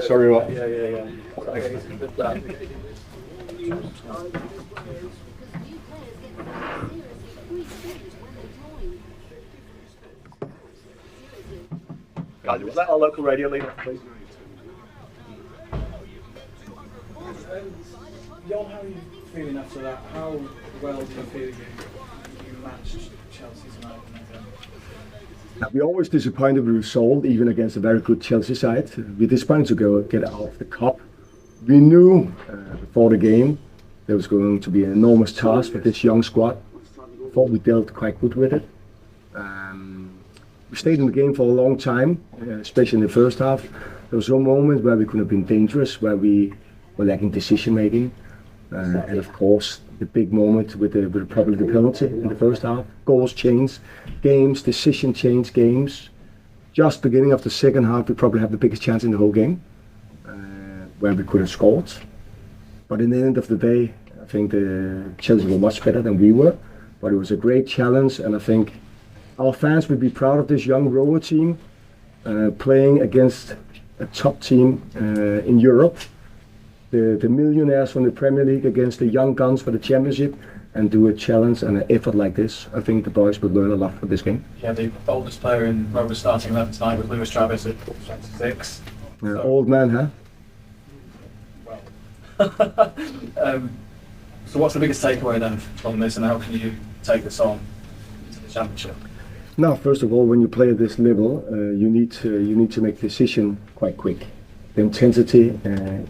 Sorry, what? Yeah. Was that our local radio leader, please? Jon, how are you feeling after that? How well do you feel you matched Chelsea tonight? We're always disappointed with the result, even against a very good Chelsea side. We're disappointed to get out of the cup. We knew before the game there was going to be an enormous task for this young squad. I thought we dealt quite good with it. We stayed in the game for a long time, especially in the first half. There was some moments where we could have been dangerous, where we were lacking decision making. And of course, the big moment with probably the penalty in the first half. Goals change games, decision change games. Just beginning of the second half, we probably had the biggest chance in the whole game, where we could have scored. But in the end of the day, I think the Chelsea were much better than we were. But it was a great challenge, and I think our fans will be proud of this young Rover team playing against a top team in Europe. The millionaires from the Premier League against the young guns for the Championship, and do a challenge and an effort like this. I think the boys would learn a lot from this game. Yeah, the oldest player in Rover's starting 11 tonight was Lewis Travis at 26. So. Old man, huh? Well. So what's the biggest takeaway then from this, and how can you take this on into the Championship? Now, first of all, when you play at this level, you need to make decision quite quick. The intensity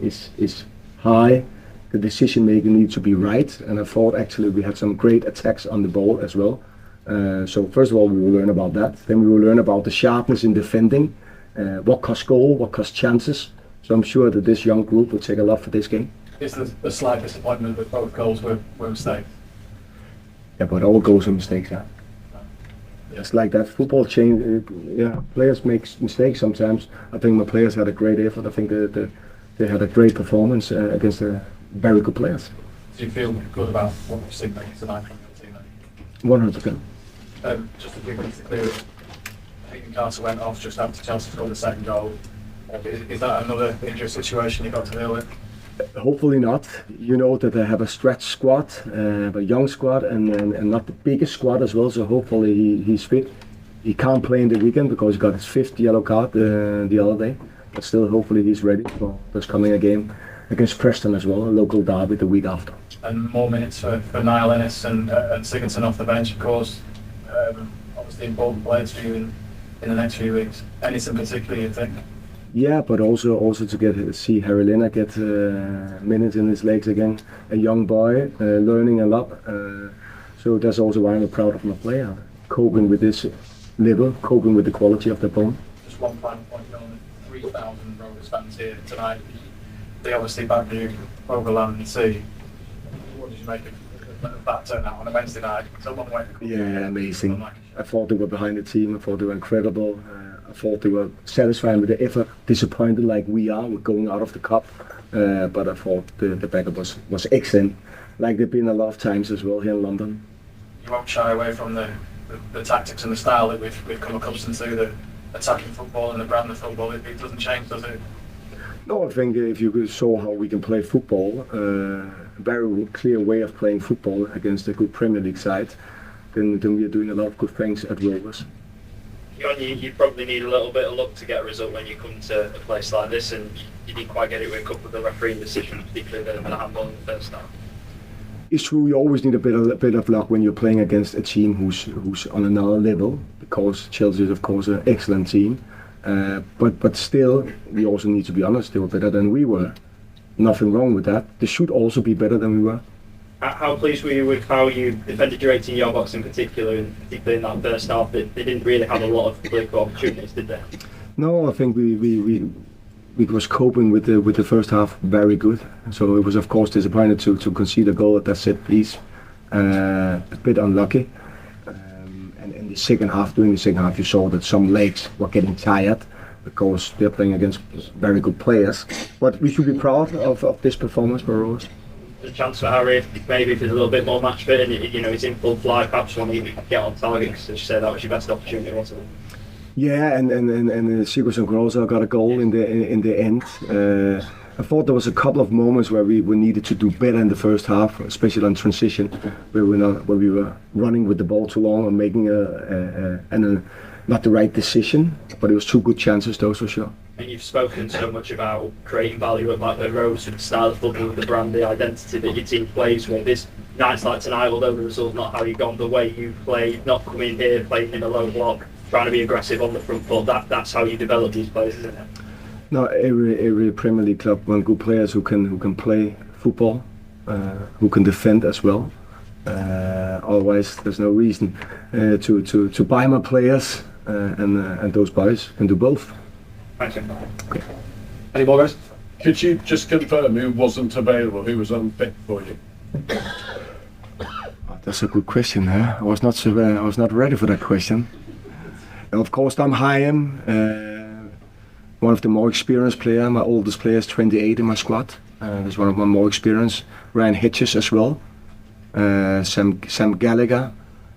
is high. The decision making needs to be right, and I thought actually we had some great attacks on the ball as well. So first of all, we will learn about that. Then we will learn about the sharpness in defending, what cost goal, what cost chances. So I'm sure that this young group will take a lot for this game. Is the slight disappointment that both goals were mistakes? Yeah, but all goals are mistakes. Huh? It's like that. Football change. Players make mistakes sometimes. I think my players had a great effort. I think they had a great performance against very good players. Do you feel good about what you've seen tonight from your team? 100%. Just to be clear, Hayden Carter went off just after Chelsea scored the second goal. Is that another injury situation you've got to deal with? Hopefully not. You know that they have a stretch squad, a young squad, and not the biggest squad as well. So hopefully he's fit. He can't play in the weekend because he got his 5th yellow card the other day. But still, hopefully he's ready for this coming a game against Preston as well, a local derby the week after. And more minutes for Niall Ennis and Sigurdsson off the bench, of course. Obviously important players for you in the next few weeks. Anything particularly you think? Yeah, but also to see Harry Linna get minutes in his legs again. A young boy, learning a lot. So that's also why I'm proud of my player. Coping with this level, coping with the quality of the ball. Just one final point, Jon. 3,000 Rovers fans here tonight. They obviously back you over land and sea. What did you make of that turnout on a Wednesday night? It's a long way to come. Yeah, amazing. I thought they were behind the team. I thought they were incredible. I thought they were satisfied with the effort. Disappointed like we are. We're going out of the cup. But I thought the backup was excellent. Like they've been a lot of times as well here in London. You won't shy away from the tactics and the style that we've come accustomed to, the attacking football and the brand of football. It doesn't change, does it? No, I think if you saw how we can play football, a very clear way of playing football against a good Premier League side, then we are doing a lot of good things at Rovers. Jon, you probably need a little bit of luck to get a result when you come to a place like this, and you didn't quite get it with a couple of the refereeing decisions, particularly the handball in the first half. It's true, you always need a bit of luck when you're playing against a team who's on another level, because Chelsea is of course an excellent team. But still, we also need to be honest, they were better than we were. Nothing wrong with that. They should also be better than we were. How pleased were you with how you defended your 18-yard box in particular, and particularly in that first half? They didn't really have a lot of clinical opportunities, did they? No, I think we was coping with the first half very good. So it was of course disappointed to concede a goal at that set piece. A bit unlucky. And in the second half, during the second half, you saw that some legs were getting tired because they're playing against very good players. But we should be proud of this performance for Rovers. There's a chance for Harry, maybe if he's a little bit more match fit and he's in full fly, perhaps want to get on target, because as you said, that was your best opportunity, wasn't it? Yeah, and Sigurdsson also got a goal in the end. I thought there was a couple of moments where we needed to do better in the first half, especially on transition, where we were running with the ball too long and making not the right decision. But it was two good chances, those for sure. And you've spoken so much about creating value at Blackburn Rover, the style of football, the brand, the identity that your team plays with. This nights like tonight, although the result's not how you've gone, the way you played, not coming here, playing in a low block, trying to be aggressive on the front foot, that's how you develop these players, isn't it? No, every Premier League club want good players who can play football, who can defend as well. Otherwise, there's no reason to buy my players, and those boys can do both. Thank you. Okay. Any more, guys? Could you just confirm who wasn't available, who was unfit for you? That's a good question. Huh? I was not ready for that question. Of course, I'm Hayem, one of the more experienced players. My oldest player is 28 in my squad. There's one of my more experienced. Ryan Hedges as well. Sam Gallagher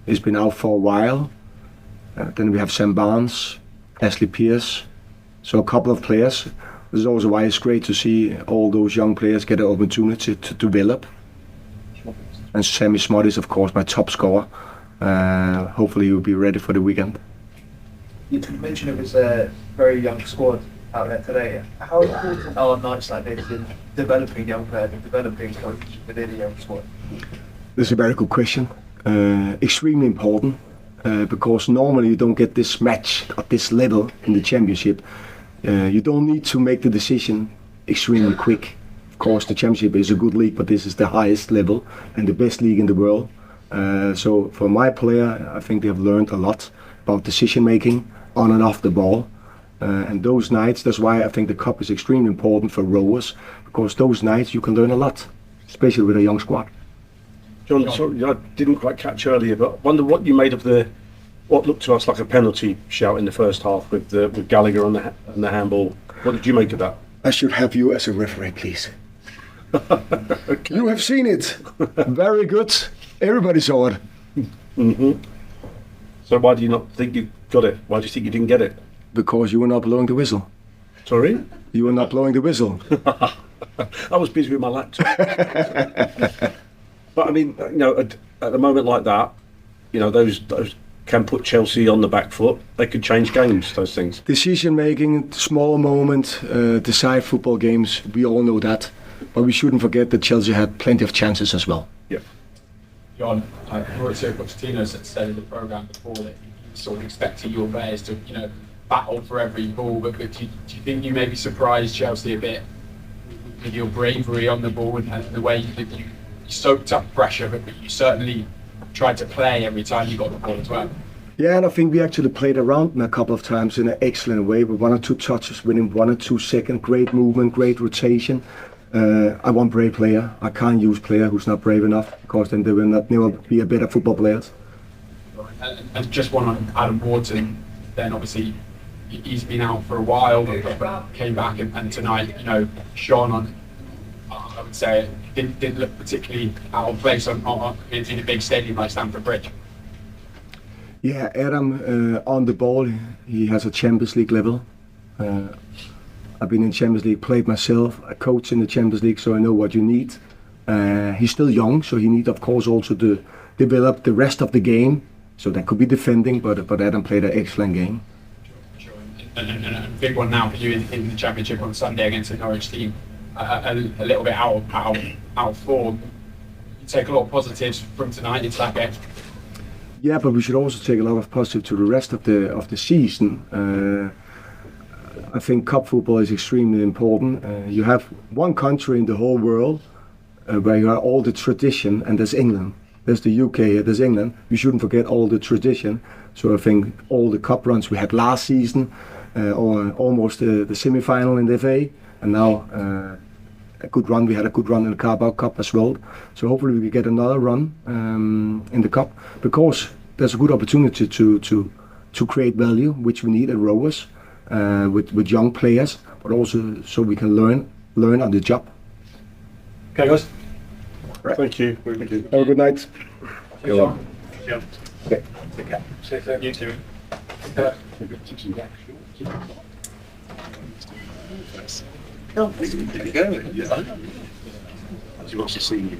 has been out for a while. Then we have Sam Barnes, Ashley Pearce. So a couple of players. This is also why it's great to see all those young players get an opportunity to develop. And Sammy Smott is of course my top scorer. Hopefully he'll be ready for the weekend. You mentioned it was a very young squad out there today. How important are nights like this in developing young players and developing coaches within a young squad? This is a very good question. Extremely important because normally you don't get this match at this level in the championship. You don't need to make the decision extremely quick. Of course, the championship is a good league, but this is the highest level and the best league in the world. So for my player, I think they have learned a lot about decision making on and off the ball. And those nights, that's why I think the cup is extremely important for rowers, because those nights you can learn a lot, especially with a young squad. John, sorry, I didn't quite catch earlier, but I wonder what you made of what looked to us like a penalty shout in the first half with Gallagher on the handball. What did you make of that? I should have you as a referee, please. Okay. You have seen it. Very good. Everybody saw it. Mm-hmm. So why do you not think you got it? Why do you think you didn't get it? Because you were not blowing the whistle. Sorry? You were not blowing the whistle. I was busy with my laptop. But I mean, at a moment like that, those can put Chelsea on the back foot. They could change games, those things. Decision making, small moment, decide football games. We all know that. But we shouldn't forget that Chelsea had plenty of chances as well. Yeah. Jon, Mauricio Pochettino said in the programme before that he sort of expected your players to, battle for every ball. But do you think you maybe surprised Chelsea a bit with your bravery on the ball and the way that you soaked up pressure, but you certainly tried to play every time you got the ball as well? Yeah, and I think we actually played around them a couple of times in an excellent way with 1 or 2 touches within 1 or 2 seconds. Great movement, great rotation. I want brave player. I can't use player who's not brave enough, because then they will never be a better football players. And just one on Adam Wharton, then obviously he's been out for a while, but came back and tonight, shone on, I would say, didn't look particularly out of place in a big stadium like Stamford Bridge. Yeah, Adam on the ball, he has a Champions League level. I've been in Champions League, played myself, a coach in the Champions League, so I know what you need. He's still young, so he needs, of course, also to develop the rest of the game. So that could be defending, but Adam played an excellent game. Sure. And a big one now for you in the Championship on Sunday against the Norwich team. A little bit out of form. You take a lot of positives from tonight into that game. Yeah, but we should also take a lot of positive to the rest of the season. I think cup football is extremely important. You have one country in the whole world where you have all the tradition, and there's England. There's the UK, there's England. We shouldn't forget all the tradition. So I think all the cup runs we had last season, or almost the semi-final in the FA, and now a good run. We had a good run in the Carabao Cup as well. So hopefully we get another run in the cup, because there's a good opportunity to create value, which we need at Rovers, with young players, but also so we can learn on the job. Okay, guys. Right. Thank you. Thank you. Have a good night. You're welcome. Yeah. Okay. Take care. You too. You also see